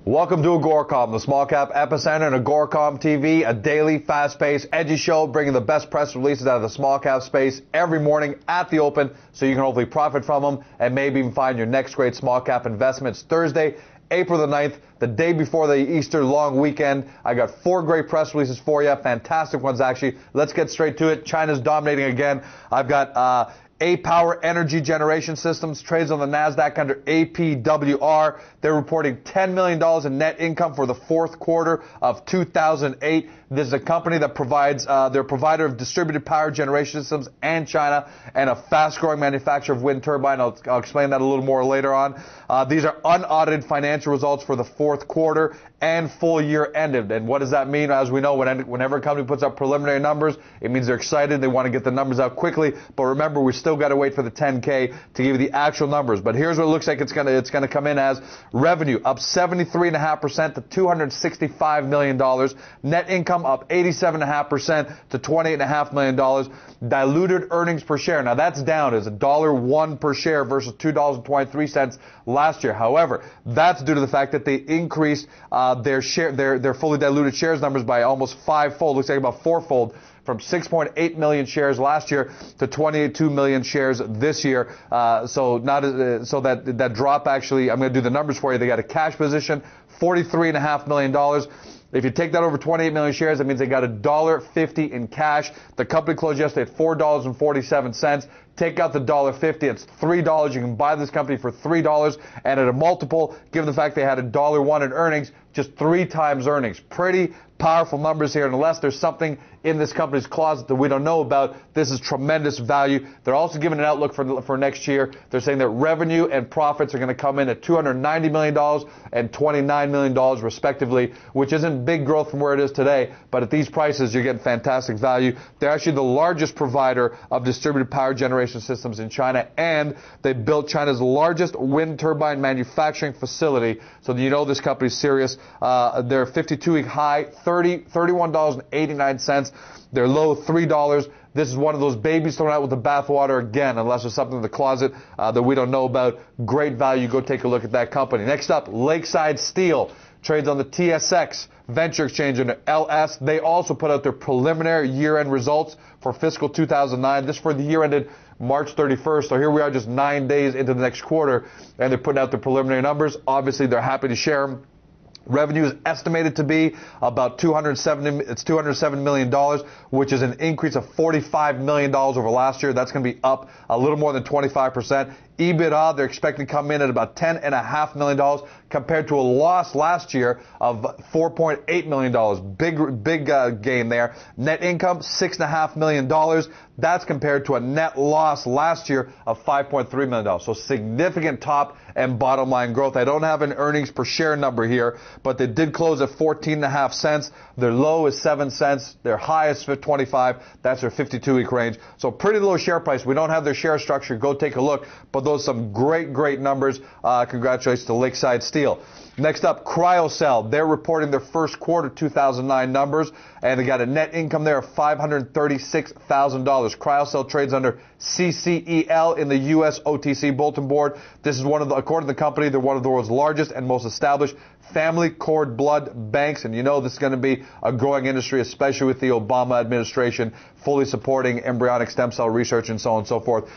Welcome to AGORACOM, the Small Cap Epicenter, and AGORACOM TV, a daily, fast-paced, edgy show bringing the best press releases out of the small cap space every morning at the open so you can hopefully profit from them and maybe even find your next great small cap investments. Thursday, April the 9th, the day before the Easter long weekend. I got 4 great press releases for you, fantastic ones actually. Let's get straight to it. China's dominating again. I've got APWR Energy Generation Systems, trades on the NASDAQ under APWR. They're reporting $10 million in net income for the fourth quarter of 2008. This is a company that provides, they're a provider of distributed power generation systems in China and a fast-growing manufacturer of wind turbine. I'll explain that a little more later on. These are unaudited financial results for the fourth quarter and full year ended. And what does that mean? As we know, whenever a company puts up preliminary numbers, it means they're excited. They want to get the numbers out quickly. But remember, we still got to wait for the 10K to give you the actual numbers. But here's what it looks like it's gonna come in as. Revenue up 73.5% to $265 million. Net income up 87.5% to $28.5 million. Diluted earnings per share. Now that's down. It's $1 per share versus $2.23 last year. However, that's due to the fact that they increased their fully diluted shares numbers by almost 5-fold. Looks like about 4-fold. From 6.8 million shares last year to 22 million shares this year. So that drop actually, I'm going to do the numbers for you. They got a cash position, $43.5 million. If you take that over 28 million shares, that means they got $1.50 in cash. The company closed yesterday at $4.47. Take out the $1.50, it's $3. You can buy this company for $3, and at a multiple, given the fact they had $1.01 in earnings, just 3 times earnings. Pretty powerful numbers here, and unless there's something in this company's closet that we don't know about, this is tremendous value. They're also giving an outlook for next year. They're saying that revenue and profits are going to come in at $290 million and $29 million respectively, which isn't big growth from where it is today, but at these prices, you're getting fantastic value. They're actually the largest provider of distributed power generation systems in China, and they built China's largest wind turbine manufacturing facility, so you know this company's serious. Their 52-week high, $31.89. Their low, $3. This is one of those babies thrown out with the bathwater again, unless there's something in the closet that we don't know about. Great value. Go take a look at that company. Next up, Lakeside Steel. Trades on the TSX Venture Exchange under LS. They also put out their preliminary year-end results for fiscal 2009. This for the year ended March 31st. So here we are just 9 days into the next quarter, and they're putting out their preliminary numbers. Obviously, they're happy to share them. Revenue is estimated to be about $207 million, which is an increase of $45 million over last year. That's going to be up a little more than 25%. EBITDA, they're expecting to come in at about $10.5 million compared to a loss last year of $4.8 million. Big gain there. Net income, $6.5 million. That's compared to a net loss last year of $5.3 million. So significant top and bottom line growth. I don't have an earnings per share number here, but they did close at 14.5 cents. Their low is 7 cents. Their high is 25. That's their 52-week range. So pretty low share price. We don't have their share structure. Go take a look. But those are some great numbers. Congratulations to Lakeside Steel. Next up, Cryo-Cell. They're reporting their first quarter 2009 numbers, and they got a net income there of $536,000. Cryo-Cell trades under CCEL in the U.S. OTC Bulletin Board. This is according to the company, they're one of the world's largest and most established family cord blood banks, and you know this is going to be a growing industry, especially with the Obama administration fully supporting embryonic stem cell research and so on and so forth.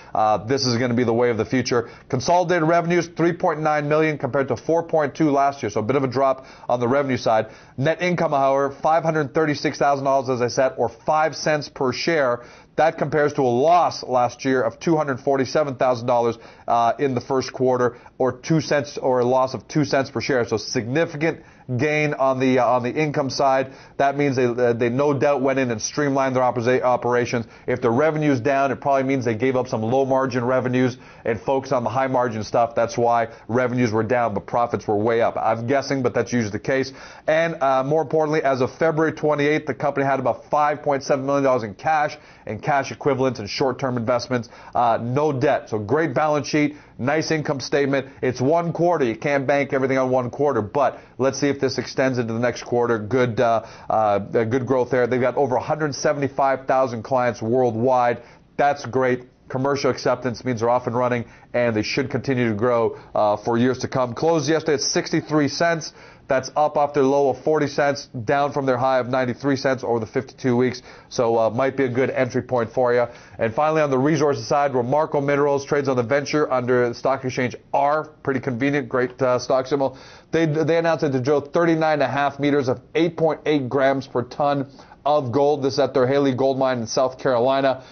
This is going to be the way of the future. Consolidated revenues, $3.9 million compared to $4.2 last year, so a bit of a drop on the revenue side. Net income, however, $536,000, as I said, or 5 cents per share. That compares to a loss last year of $247,000 in the first quarter, or 2 cents, or a loss of 2 cents per share. So significant gain on the income side. That means they no doubt went in and streamlined their operations. If the revenue's down, it probably means they gave up some low margin revenues and focused on the high margin stuff. That's why revenues were down, but profits were way up. I'm guessing, but that's usually the case. And more importantly, as of February 28th, the company had about $5.7 million in cash and cash equivalents and short-term investments. No debt. So great balance sheet. Nice income statement. It's one quarter. You can't bank everything on one quarter, but let's see if this extends into the next quarter. Good growth there. They've got over 175,000 clients worldwide. That's great. Commercial acceptance means they're off and running, and they should continue to grow for years to come. Closed yesterday at 63 cents. That's up off their low of 40 cents, down from their high of 93 cents over the 52 weeks. So might be a good entry point for you. And finally, on the resources side, Romarco Minerals trades on the venture under the stock exchange R. Pretty convenient, great stock symbol. They announced that they drilled 39.5 meters of 8.8 grams per ton of gold. This is at their Haley gold mine in South Carolina.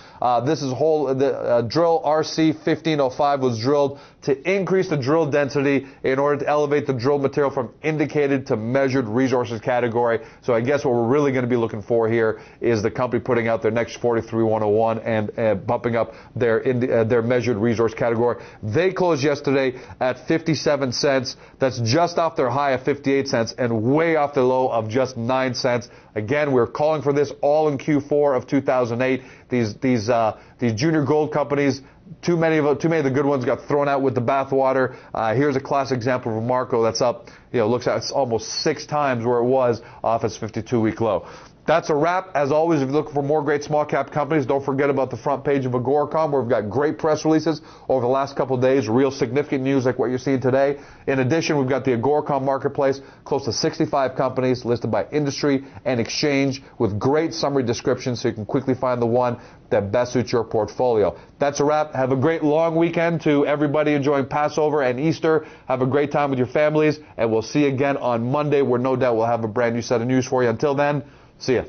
This is the drill RC 1505 was drilled to increase the drill density in order to elevate the drill material from indicated to measured resources category. So I guess what we're really going to be looking for here is the company putting out their next 43101 and bumping up their measured resource category. They closed yesterday at 57 cents. That's just off their high of 58 cents and way off the low of just 9 cents. Again, we're calling for this all in Q4 of 2008. These junior gold companies, too many of the good ones got thrown out with the bathwater. Here's a classic example of Romarco that's up, looks at it's almost 6 times where it was off its 52-week low. That's a wrap. As always, if you're looking for more great small cap companies, don't forget about the front page of AGORACOM, where we've got great press releases over the last couple of days, real significant news like what you're seeing today. In addition, we've got the AGORACOM marketplace, close to 65 companies listed by industry and exchange with great summary descriptions so you can quickly find the one that best suits your portfolio. That's a wrap. Have a great long weekend to everybody enjoying Passover and Easter. Have a great time with your families, and we'll see you again on Monday, where no doubt we'll have a brand new set of news for you. Until then, see ya.